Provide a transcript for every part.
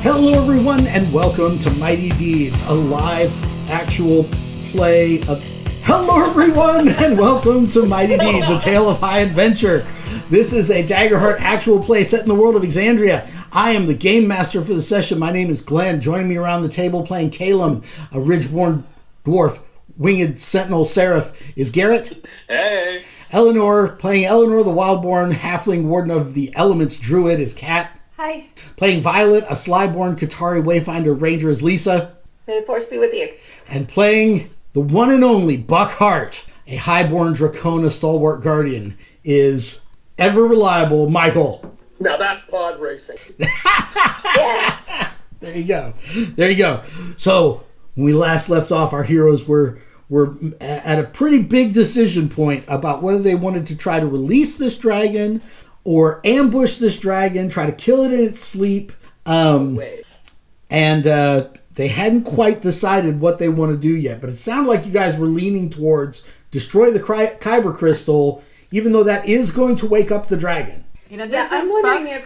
Hello everyone and welcome to Mighty Deeds, a live actual play of... Hello everyone and welcome to Mighty Deeds, a tale of high adventure. This is a Daggerheart actual play set in the world of Exandria. I am the game master for the session. My name is Glenn. Joining me around the table playing Calum, a ridgeborn dwarf, winged sentinel seraph, is Garrett. Hey. Eleanor, playing Eleanor, the wildborn halfling warden of the elements druid, is Kat. Hi. Playing Violet, a slyborn Qatari wayfinder ranger, is Lisa. May the force be with you. And playing the one and only Buck Hart, a highborn Dracona stalwart guardian, is ever reliable Michael. Now that's pod racing. Yes. There you go. There you go. So when we last left off, our heroes were at a pretty big decision point about whether they wanted to try to release this dragon or ambush this dragon, try to kill it in its sleep. And they hadn't quite decided what they want to do yet. But it sounded like you guys were leaning towards destroy the Kyber crystal, even though that is going to wake up the dragon. You know, this is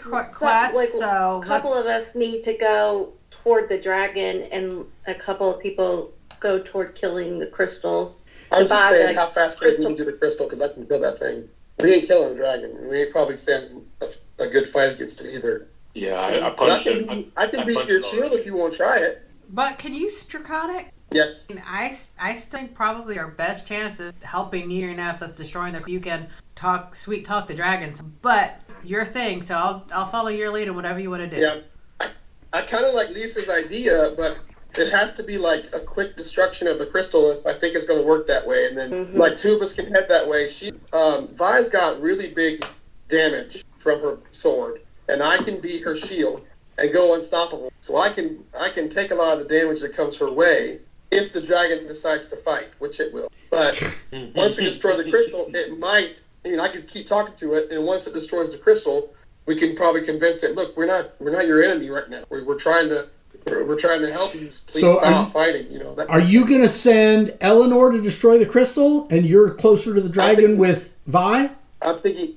Buck's quest, so... A couple of us need to go toward the dragon, and a couple of people go toward killing the crystal. I'm just saying, how fast can we do the crystal, because I can kill that thing. We ain't killing a dragon. We ain't probably standing a good fight against it either. Yeah, I punched him. I can beat your shield if you won't try it. But can you Draconic? Yes. I still think probably our best chance of helping you out that's destroying the... You can talk the dragons, but your thing, so I'll follow your lead in whatever you want to do. Yeah. I kind of like Lisa's idea, but it has to be like a quick destruction of the crystal if I think it's going to work that way. And then like two of us can head that way. Vi's got really big damage from her sword, and I can beat her shield and go unstoppable. So I can take a lot of the damage that comes her way if the dragon decides to fight, which it will. But once we destroy the crystal, it might... I could keep talking to it, and once it destroys the crystal, we can probably convince it, look, we're not your enemy right now. We're trying to help you. Please stop fighting. Are you going to send Eleanor to destroy the crystal, and you're closer to the dragon with Vi? I'm thinking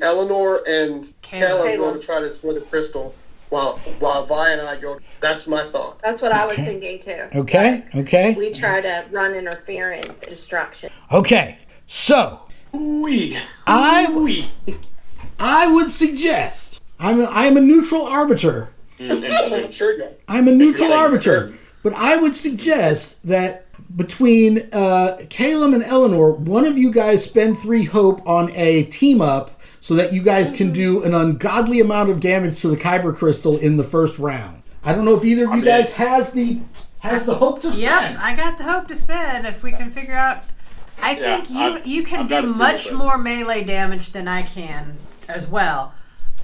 Eleanor and Caleb are going to try to destroy the crystal, while Vi and I go. That's my thought. That's what I was thinking too. Okay. We try to run interference, destruction. Okay. So I would suggest I'm a neutral arbiter. I'm a neutral arbiter, but I would suggest that between Caleb and Eleanor, one of you guys spend 3 hope on a team up so that you guys can do an ungodly amount of damage to the Kyber crystal in the first round. I don't know if either of you guys has the hope to spend. Yep, I got the hope to spend if we can figure out. I think you can do much more melee damage than I can as well.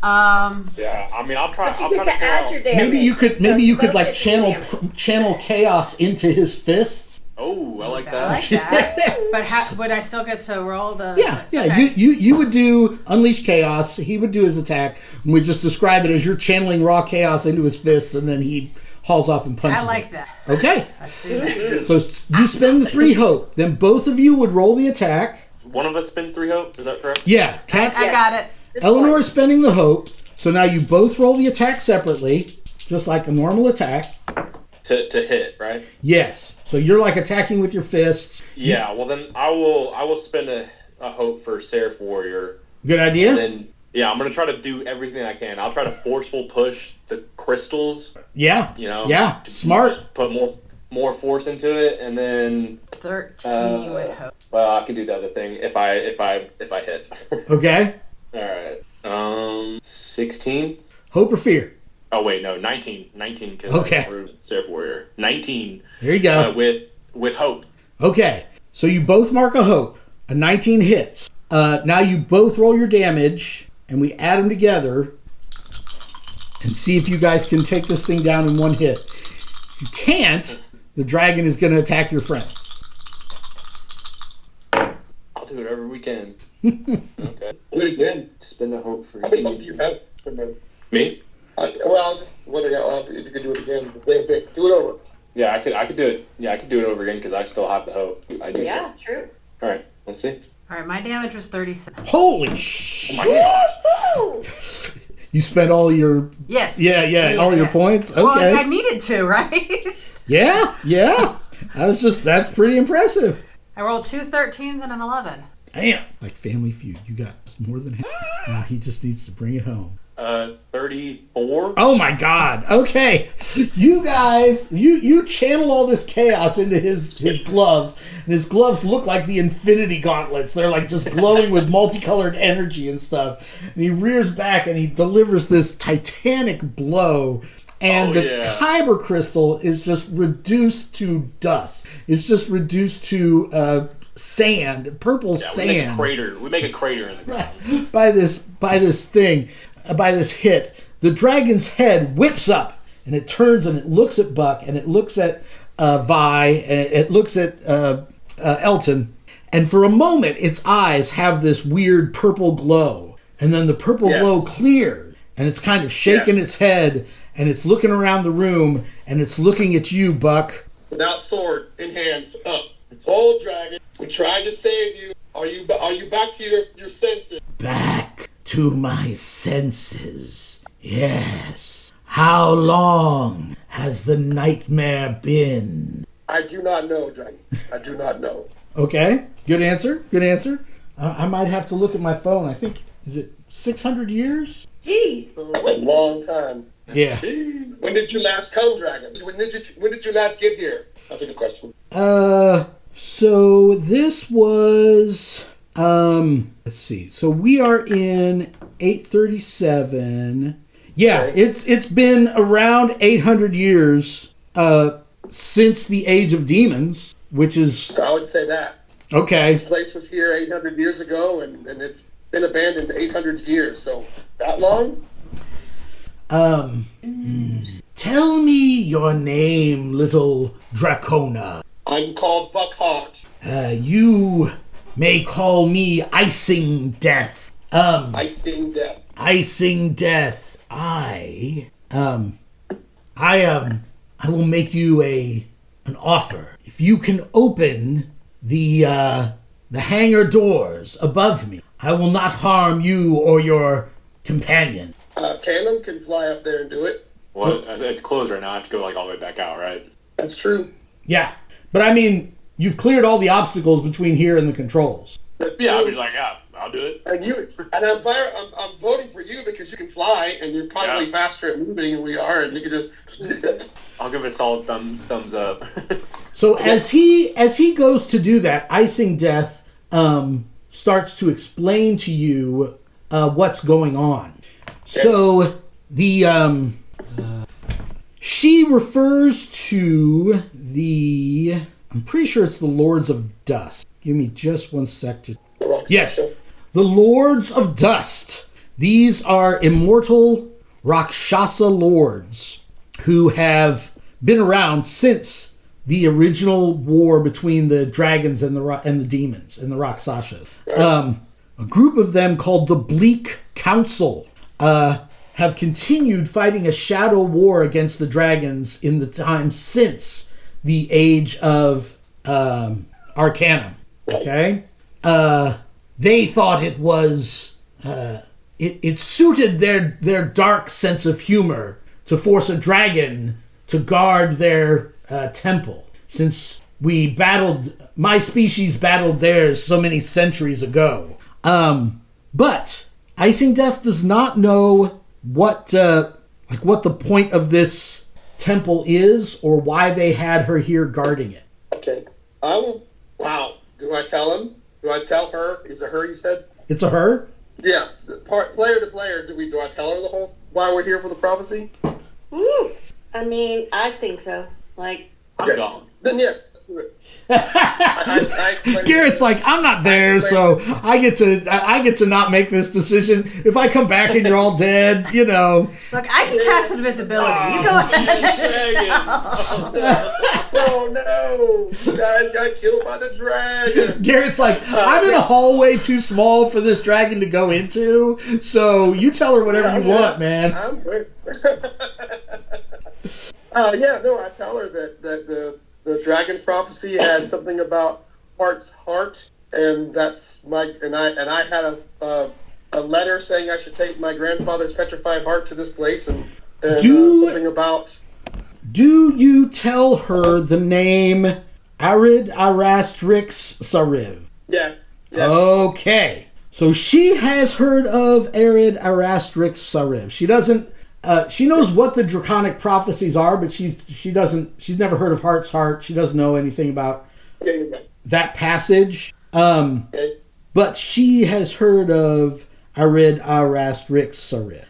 Yeah, I mean, I'll try. But you get to add your damage. Maybe you could like channel chaos into his fists. Oh, I like that. I like that. But how would I still get to roll the? Yeah. Okay. You would do unleash chaos. He would do his attack, and we just describe it as you're channeling raw chaos into his fists, and then he hauls off and punches. I like that. Okay. Let's do that. So you spend the 3 hope. Then both of you would roll the attack. One of us spends 3 hope. Is that correct? Yeah. I got it. Eleanor is spending the hope. So now you both roll the attack separately, just like a normal attack. To hit, right? Yes. So you're like attacking with your fists. Yeah. Well, then I will spend a hope for Seraph Warrior. Good idea. And then I'm gonna try to do everything I can. I'll try to forceful push the crystals. Yeah. Yeah. Smart. Put more force into it, and then 13 with hope. Well, I can do the other thing if I hit. Okay. All right. 16. Hope or fear? Oh wait, no, 19. 19 because okay. I Seraph Warrior. 19. There you go. With hope. Okay. So you both mark a hope. A 19 hits. Now you both roll your damage, and we add them together and see if you guys can take this thing down in one hit. If you can't, the dragon is going to attack your friend. I'll do whatever we can. Okay. Do it again. Spin the hope for how many hope do you have? Me? I was just wondering if you could do it again. The same thing. Do it over. Yeah, I could do it. Yeah, I could do it over again because I still have the hope. I do. Yeah, true. All right, let's see. All right, my damage was 37. Holy shit! Oh my gosh! You spent all your... Yes. Yeah, all your points? Okay. Well, I needed to, right? Yeah. That's pretty impressive. I rolled 2 13s and an 11. Damn. Like Family Feud. You got more than half. Now he just needs to bring it home. 34. Oh my God. Okay. You guys, you channel all this chaos into his gloves. And his gloves look like the Infinity Gauntlets. They're like just glowing with multicolored energy and stuff. And he rears back and he delivers this titanic blow. And the kyber crystal is just reduced to dust. It's just reduced to sand, purple sand. We make a crater in the ground. By this hit, the dragon's head whips up and it turns and it looks at Buck and it looks at Vi and it looks at Elton, and for a moment its eyes have this weird purple glow, and then the purple glow clears and it's kind of shaking its head and it's looking around the room and it's looking at you, Buck. Without sword in hands, up. Old dragon, we tried to save you. Are you back to your senses? Back to my senses. Yes. How long has the nightmare been? I do not know, dragon. I do not know. Okay. Good answer. I might have to look at my phone. I think, is it 600 years? Jeez. A long time. Yeah. When did you last come, dragon? When did you last get here? That's a good question. So this was, let's see. So we are in 837. Yeah, it's been around 800 years, since the Age of Demons, which is... So I would say that. Okay. This place was here 800 years ago, and it's been abandoned 800 years, so that long? Tell me your name, little Dracona. I'm called Buckheart. You may call me Icing Death. Icing Death. Icing Death. I will make you an offer. If you can open the hangar doors above me, I will not harm you or your companion. Caleb can fly up there and do it. Well, it's closed right now. I have to go all the way back out, right? That's true. Yeah, but I mean, you've cleared all the obstacles between here and the controls. Yeah, I was like, I'll do it. And I'm voting for you because you can fly and you're probably faster at moving than we are, and you can just. I'll give it a solid thumbs up. So as he goes to do that, Icing Death starts to explain to you what's going on. So the she refers to the. I'm pretty sure it's the Lords of Dust. Give me just 1 second. Yes, the Lords of Dust. These are immortal Rakshasa lords who have been around since the original war between the dragons and the demons and the Rakshasas. A group of them called the Bleak Council have continued fighting a shadow war against the dragons in the time since the Age of Arcanum. Okay? They thought it was... It suited their dark sense of humor to force a dragon to guard their temple, since my species battled theirs so many centuries ago. But Icing Death does not know what the point of this temple is or why they had her here guarding it. Okay. Wow. Do I tell him? Do I tell her? Is it her you said? It's a her? Yeah. Player to player, do I tell her the whole why we're here for the prophecy? Ooh. I mean, I think so. Like, I'm gone. Then yes. Garrett's like, I'm not there, so I get to not make this decision. If I come back and you're all dead, you know. Look, I can cast invisibility. You go ahead. Oh no! Guys got killed by the dragon. Garrett's like, I'm in a hallway too small for this dragon to go into, so you tell her whatever you want, man. I'm good. I tell her that the dragon prophecy had something about Heart's heart, and that's I had a a letter saying I should take my grandfather's petrified heart to this place and something about. Do you tell her the name Arid Arastrix Sariv? Yeah. Okay. So she has heard of Arid Arastrix Sariv. She doesn't. She knows what the draconic prophecies are, but she's never heard of Heart's Heart. She doesn't know anything about that passage. But she has heard of Arid Arastrix Sariv,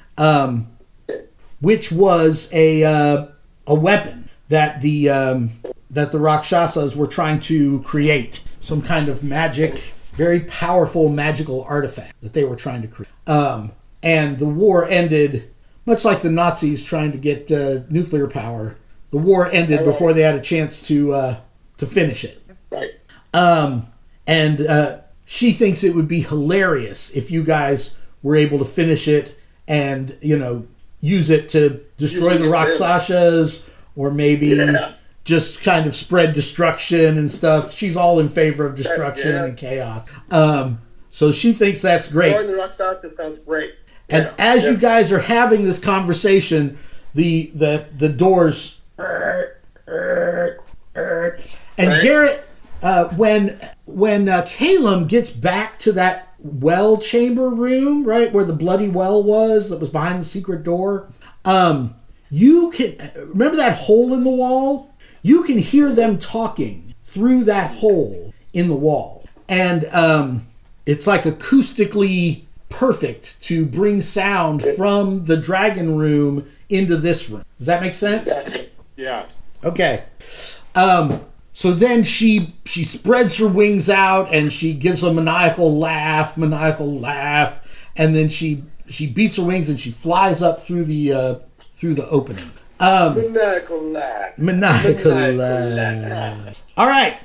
which was a weapon that the Rakshasas were trying to create, some kind of magic, very powerful magical artifact that they were trying to create. And the war ended, much like the Nazis trying to get nuclear power. The war ended before they had a chance to finish it. Right. And she thinks it would be hilarious if you guys were able to finish it and, use it to destroy the Rakshasas, or maybe just kind of spread destruction and stuff. She's all in favor of destruction and chaos. So she thinks that's great. Destroying the Rakshasas sounds great. And as you guys are having this conversation, the doors, and Garrett, when Calum gets back to that well chamber room, right where the bloody well was that was behind the secret door, you can remember that hole in the wall. You can hear them talking through that hole in the wall, and it's like acoustically perfect to bring sound from the dragon room into this room. Does that make sense? Yeah. Okay. So then she spreads her wings out and she gives a maniacal laugh, and then she beats her wings and she flies up through the opening. Maniacal laugh. All right.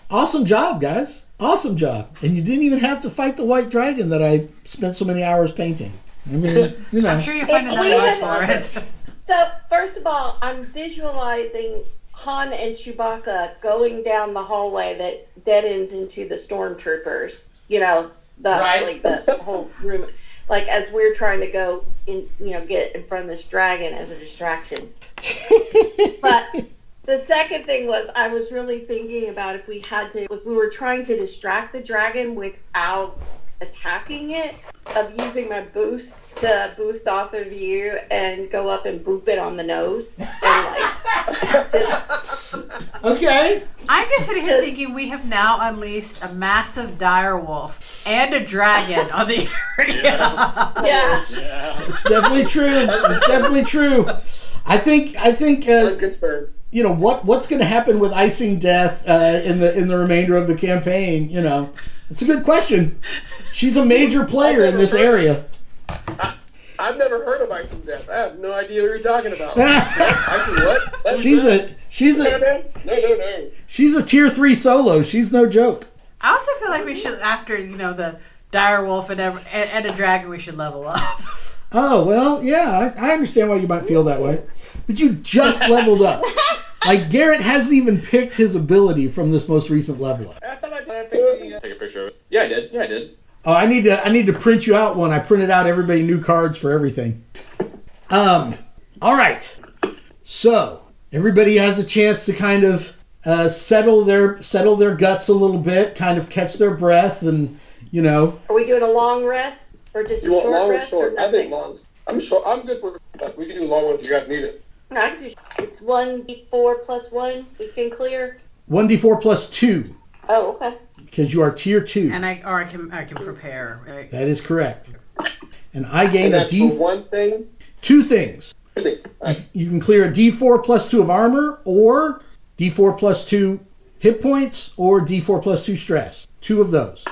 Awesome job, guys. Awesome job. And you didn't even have to fight the white dragon that I spent so many hours painting. I mean, I'm sure you'll find another use for it. So, first of all, I'm visualizing Han and Chewbacca going down the hallway that dead ends into the stormtroopers. The whole room. Like, as we're trying to go in, get in front of this dragon as a distraction. But the second thing was, I was really thinking about if we were trying to distract the dragon without attacking it, of using my boost to boost off of you and go up and boop it on the nose. And just... Okay. I'm just sitting here thinking we have now unleashed a massive dire wolf and a dragon on the area. Yeah. It's definitely true. I think what's going to happen with icing death in the remainder of the campaign. It's a good question. She's a major player in this area. I've never heard of icing death. I have no idea what you're talking about. Icing what? She's a tier 3 solo. She's no joke. I also feel like we should, after the dire wolf and a dragon, we should level up. Oh well, yeah. I understand why you might feel that way, but you just leveled up. Like, Garrett hasn't even picked his ability from this most recent level up. I thought I'd take a picture of it. Yeah, I did. Oh, I need to print you out one. I printed out everybody new cards for everything. All right. So everybody has a chance to kind of settle their guts a little bit, kind of catch their breath, and Are we doing a long rest or just a short long rest? or short? I think long. I'm good for. We can do a long one if you guys need it. No, I can do. It's 1d4 plus 1. We can clear. 1d4 plus 2. Oh, okay. Because you are tier 2. And I can prepare. Right? That is correct. And I gain a D. One thing. 2 things. 2 things. Right. You can clear a D4 plus 2 of armor, or D4 plus 2 hit points, or D4 plus 2 stress. 2 of those.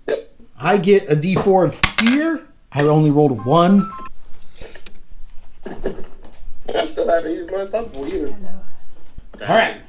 Yep. I get a D4 of fear. I only rolled a 1. I still haven't used my unstoppable either. All right.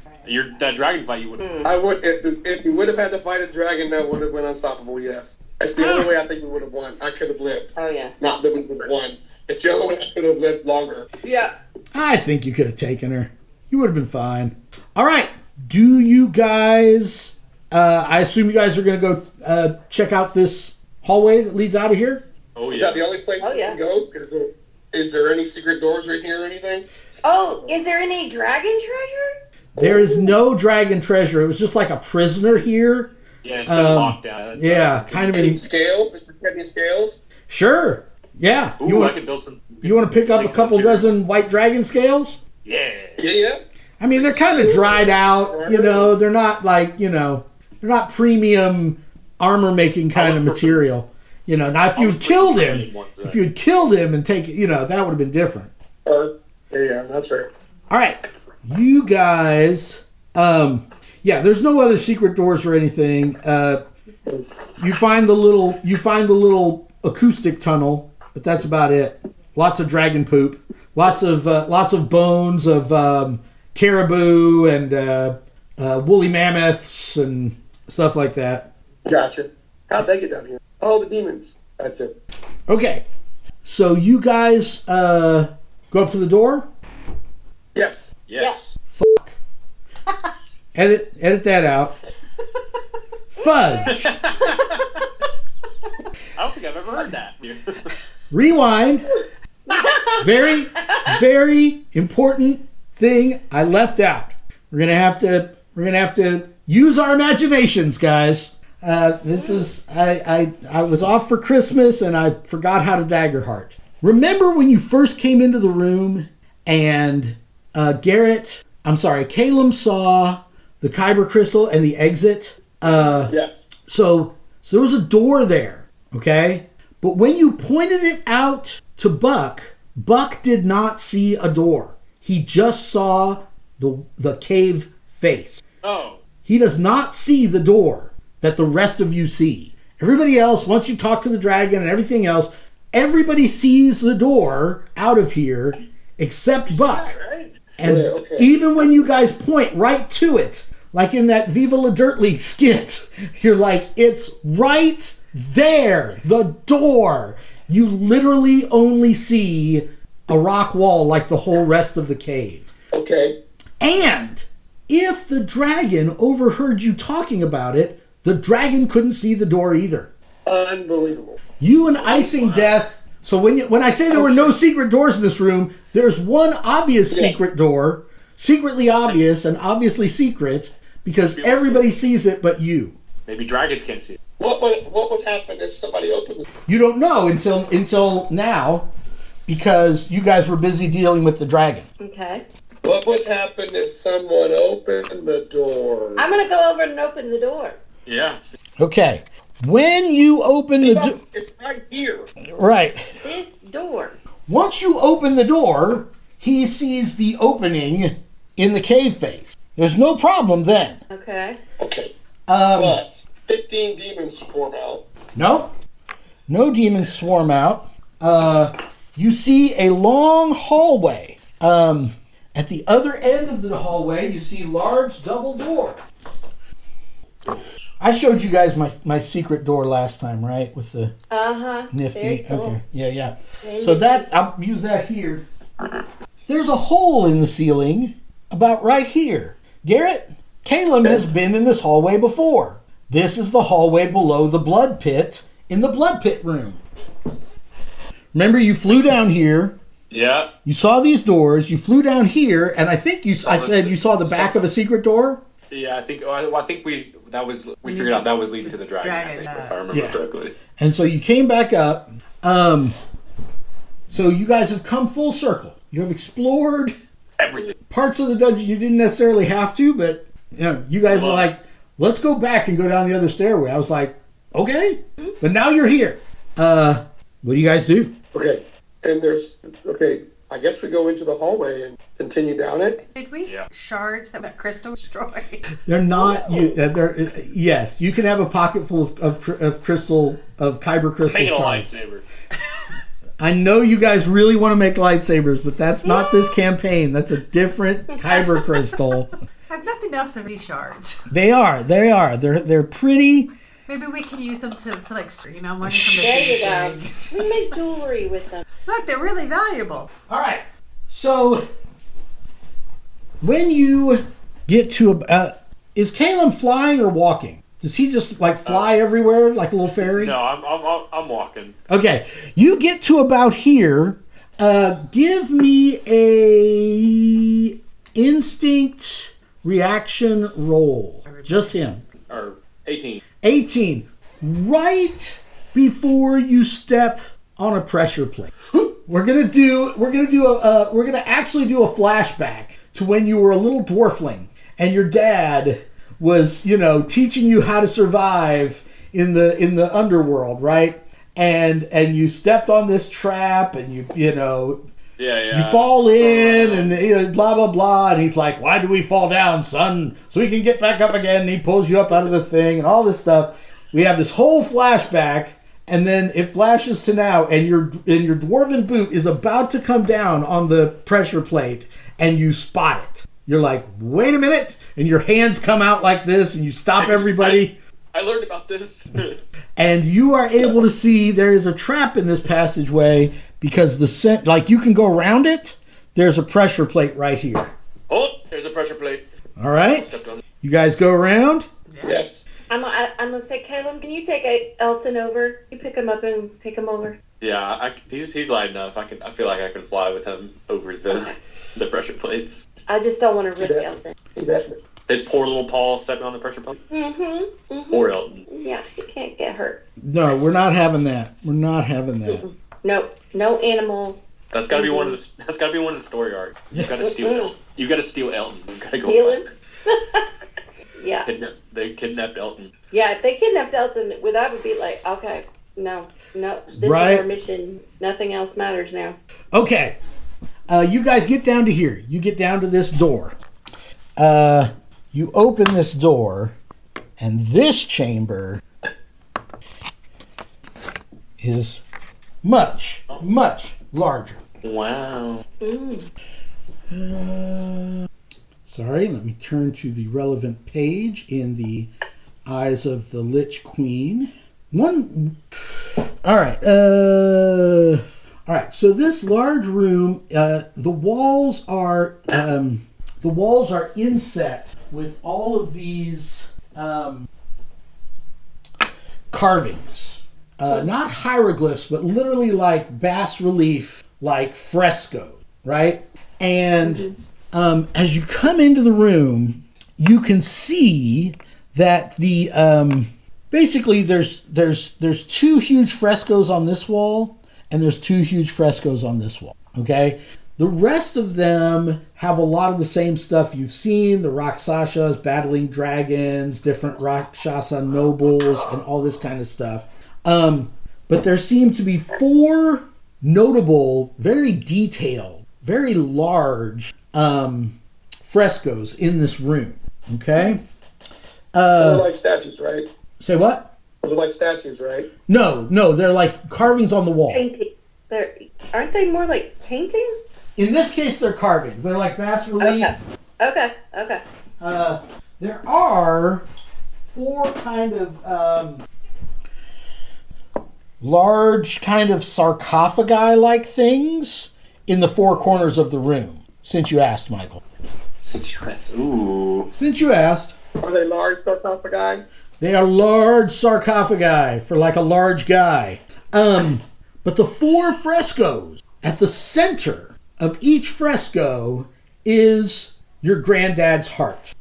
That dragon fight you would. I would if we would have had to fight a dragon, that would have been unstoppable. Yes, that's the only way I think we would have won. I could have lived. Oh yeah. Not that we would have won. It's the only way I could have lived longer. Yeah. I think you could have taken her. You would have been fine. All right. Do you guys? I assume you guys are going to go check out this hallway that leads out of here? Oh, Is yeah. that the only place we can go? Is there any secret doors right here or anything? Oh, is there any dragon treasure? There is no dragon treasure. It was just like a prisoner here. Yeah, it's been locked down. Yeah, kind of Any scales? Any scales? Sure. Yeah. Ooh, I could build some. You want to pick up a couple dozen white dragon scales? Yeah. Yeah. I mean, they're kind of dried out. You know, they're not like, you know, they're not premium armor making kind of material. You know, now if you had killed him, and take, you know, that would have been different. Yeah, that's right. All right, you guys. Yeah, there's no other secret doors or anything. You find the little acoustic tunnel, but that's about it. Lots of dragon poop, lots of bones of caribou and woolly mammoths and stuff like that. Gotcha. How'd they get down here? Oh, the demons. Gotcha. Okay, so you guys go up to the door. Yes. Yes. Fuck. Edit that out. Fudge. I don't think I've ever heard that. Rewind. Very, very important thing I left out. We're gonna have to use our imaginations, guys. This is I was off for Christmas and I forgot how to Daggerheart. Remember when you first came into the room and Caleb saw the kyber crystal and the exit? Yes. So there was a door there, okay? But when you pointed it out to Buck did not see a door. He just saw the cave face. Oh. He does not see the door that the rest of you see. Everybody else, once you talk to the dragon and everything else, everybody sees the door out of here except Buck. And even when you guys point right to it, like in that Viva La Dirt League skit, you're like, it's right there, the door. You literally only see a rock wall like the whole rest of the cave. Okay. And if the dragon overheard you talking about it, the dragon couldn't see the door either. Unbelievable. You and Icing Death. So when I say there were no secret doors in this room, there's one obvious secret door, secretly obvious and obviously secret, because everybody sees it but you. Maybe dragons can't see it. What would happen if somebody opened the... You don't know until now, because you guys were busy dealing with the dragon. Okay. What would happen if someone opened the door? I'm going to go over and open the door. Yeah. Okay. When you open the door... It's right here. Right. This door. Once you open the door, he sees the opening in the cave face. There's no problem then. Okay. Okay. But 15 demons swarm out. No demons swarm out. You see a long hallway. At the other end of the hallway, you see large double door. I showed you guys my secret door last time, right? With the nifty. Very cool. Okay. Yeah. So that I'll use that here. There's a hole in the ceiling about right here. Garrett, Caleb has been in this hallway before. This is the hallway below the blood pit in the blood pit room. Remember, you flew down here. Yeah. You saw these doors. You flew down here, and I think I said you saw the back of a secret door. Yeah, I think we figured out that was leading to the dragon. If I remember correctly. And so you came back up. So you guys have come full circle. You have explored Everything. Parts of the dungeon you didn't necessarily have to, but you guys were like, let's go back and go down the other stairway. I was like, okay, but now you're here. What do you guys do? Okay, and I guess we go into the hallway and continue down it. Did we? Yeah. Shards that crystal destroyed. They're not. Yes, you can have a pocket full of crystal of kyber crystal Make it a shards. lightsaber. I know you guys really want to make lightsabers, but that's not this campaign. That's a different kyber crystal. I have nothing else of these shards. They are. They're pretty. Maybe we can use them to money from the There you go. We make jewelry with them. Look, they're really valuable. All right. So when you get to is Caleb flying or walking? Does he just like fly everywhere like a little fairy? No, I'm walking. Okay, you get to about here. Give me a instinct reaction roll. Just him. Or 18. 18. Right before you step on a pressure plate. We're gonna actually do a flashback to when you were a little dwarfling and your dad was, teaching you how to survive in the underworld, right? And you stepped on this trap and you fall in and blah blah blah, and he's like, "Why do we fall down, son? So we can get back up again." And he pulls you up out of the thing and all this stuff. We have this whole flashback, and then it flashes to now, and your dwarven boot is about to come down on the pressure plate, and you spot it. You're like, "Wait a minute!" And your hands come out like this, and you stop everybody. I learned about this. And you are able to see there is a trap in this passageway because you can go around it. There's a pressure plate right here. Oh, there's a pressure plate. All right. You guys go around? Yes. I'm gonna say, Caleb, can you take Elton over? You pick him up and take him over. Yeah, he's light enough. I feel like I can fly with him over the pressure plates. I just don't want to risk Elton. His poor little paw stepping on the pressure plate. Poor Elton. Yeah, he can't get hurt. No, we're not having that. No animal. That's gotta be one of the story arcs. You gotta steal Elton. You gotta steal Elton. You gotta go Steal him? Yeah. They kidnapped Elton. Yeah, if they kidnapped Elton, that would be like, okay, no, this is our mission. Nothing else matters now. Okay. You guys get down to here. You get down to this door. You open this door, and this chamber is much, much larger. Wow. Sorry, let me turn to the relevant page in the Eyes of the Lich Queen. All right. So this large room, the walls are inset with all of these carvings. Not hieroglyphs, but literally like bas relief, like fresco, right? And as you come into the room, you can see that the basically there's two huge frescoes on this wall, and there's two huge frescoes on this wall. Okay. The rest of them have a lot of the same stuff you've seen. The Rakshasas battling dragons, different Rakshasa nobles, and all this kind of stuff. But there seem to be 4 notable, very detailed, very large frescoes in this room. Okay? They're like statues, right? Say what? They're like statues, right? No, they're like carvings on the wall. Painting. Aren't they more like paintings? In this case, they're carvings. They're like bas relief. Okay. There are 4 kind of large kind of sarcophagi-like things in the 4 corners of the room. Since you asked, Michael. Since you asked. Are they large sarcophagi? They are large sarcophagi for like a large guy. But the 4 frescoes at the center of each fresco is your granddad's heart.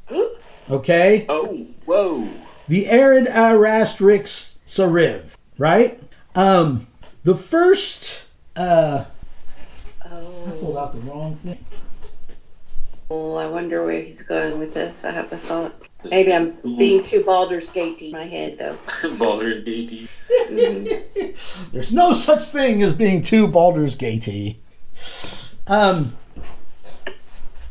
Okay? Oh, whoa. The Arid Arastrix Sariv, right? The first I pulled out the wrong thing. Oh, I wonder where he's going with this. I have a thought. Maybe I'm being too Baldur's Gate-y in my head, though. Baldur's Gate-y. There's no such thing as being too Baldur's Gate-y.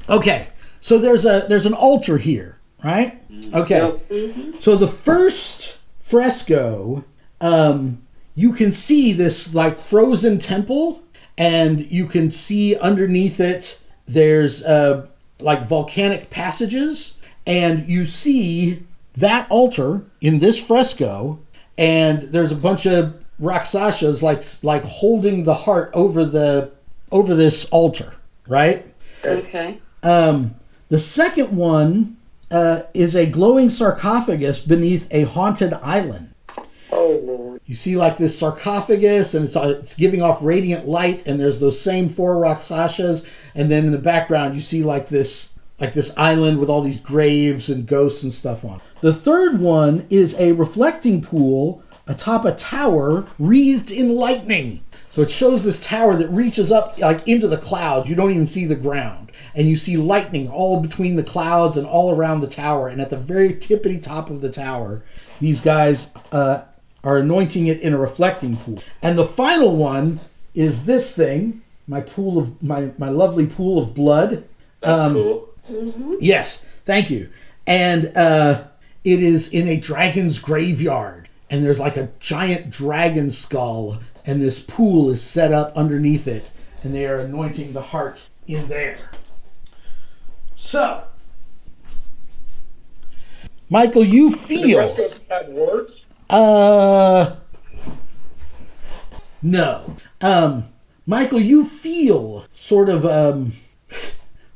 Okay, so there's an altar here, right? Okay, so the first fresco, you can see this like frozen temple, and you can see underneath it there's like volcanic passages, and you see that altar in this fresco, and there's a bunch of Rakshasas like holding the heart over this altar, right? Okay. The second one is a glowing sarcophagus beneath a haunted island. Oh, Lord. You see like this sarcophagus, and it's giving off radiant light, and there's those same 4 Rakshasas, and then in the background you see like this island with all these graves and ghosts and stuff on it. The third one is a reflecting pool atop a tower wreathed in lightning. So it shows this tower that reaches up like into the clouds. You don't even see the ground. And you see lightning all between the clouds and all around the tower. And at the very tippity top of the tower, these guys are anointing it in a reflecting pool. And the final one is this thing, my lovely pool of blood. That's cool. Mm-hmm. Yes, thank you. And it is in a dragon's graveyard. And there's like a giant dragon skull, and this pool is set up underneath it, and they are anointing the heart in there. So, Michael, you feel... Did the rest of us have words? No. Michael, you feel sort of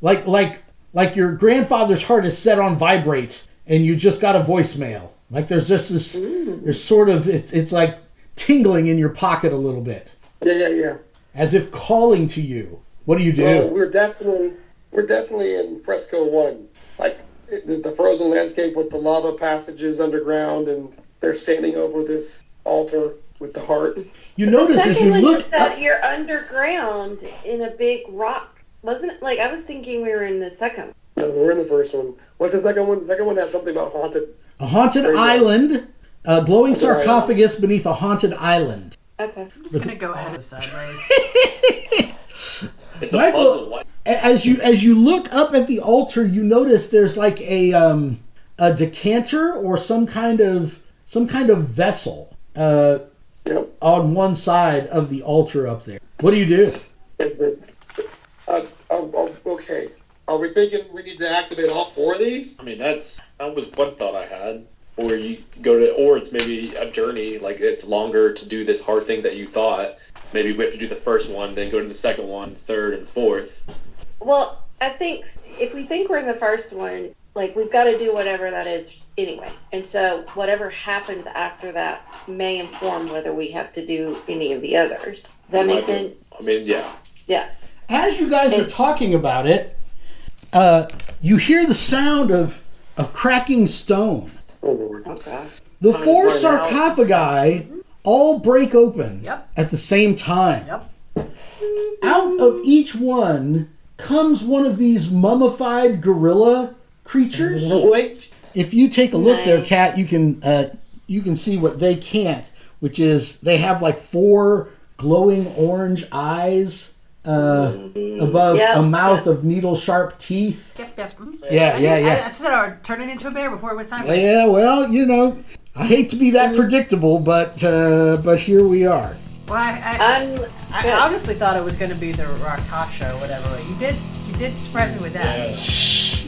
like your grandfather's heart is set on vibrate, and you just got a voicemail. Like there's just this, there's sort of, it's like tingling in your pocket a little bit. Yeah. As if calling to you. What do you do? Well, we're definitely in Fresco 1. Like the frozen landscape with the lava passages underground, and they're standing over this altar with the heart. You notice as you look up, you're underground in a big rock. Wasn't it? Like I was thinking we were in the second. No, we're in the first one. What's the second one? The second one has something about haunted. A haunted island, a glowing sarcophagus beneath a haunted island. Okay. I'm just going to go ahead and sideways. Michael, as you look up at the altar, you notice there's like a decanter or some kind of vessel on one side of the altar up there. What do you do? Okay. Are we thinking we need to activate all 4 of these? I mean, that was one thought I had. Or you go to, or it's maybe a journey, like it's longer to do this hard thing that you thought. Maybe we have to do the first one, then go to the second one, third, and fourth. Well, I think if we think we're in the first one, like we've got to do whatever that is anyway. And so whatever happens after that may inform whether we have to do any of the others. Does that make sense? I mean, yeah. Yeah. As you guys are talking about it, you hear the sound of cracking stone. Oh, Lord. Oh, gosh. The 4 sarcophagi all break open at the same time. Yep. Out of each one comes one of these mummified gorilla creatures. Wait. If you take a look there, Kat, you can see what they can't, which is they have like 4 glowing orange eyes above a mouth of needle-sharp teeth. Yep. Yeah. I said I would turn it into a bear before it went sideways. Yeah, well, I hate to be that predictable, but here we are. Well, I honestly thought it was going to be the Rakasha or whatever. But you did spread me with that. Yeah.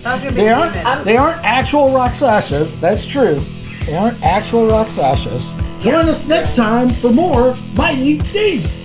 That was going to be they aren't actual Rakshasas. That's true. They aren't actual Rakshasas. Join us next time for more Mighty Deeds.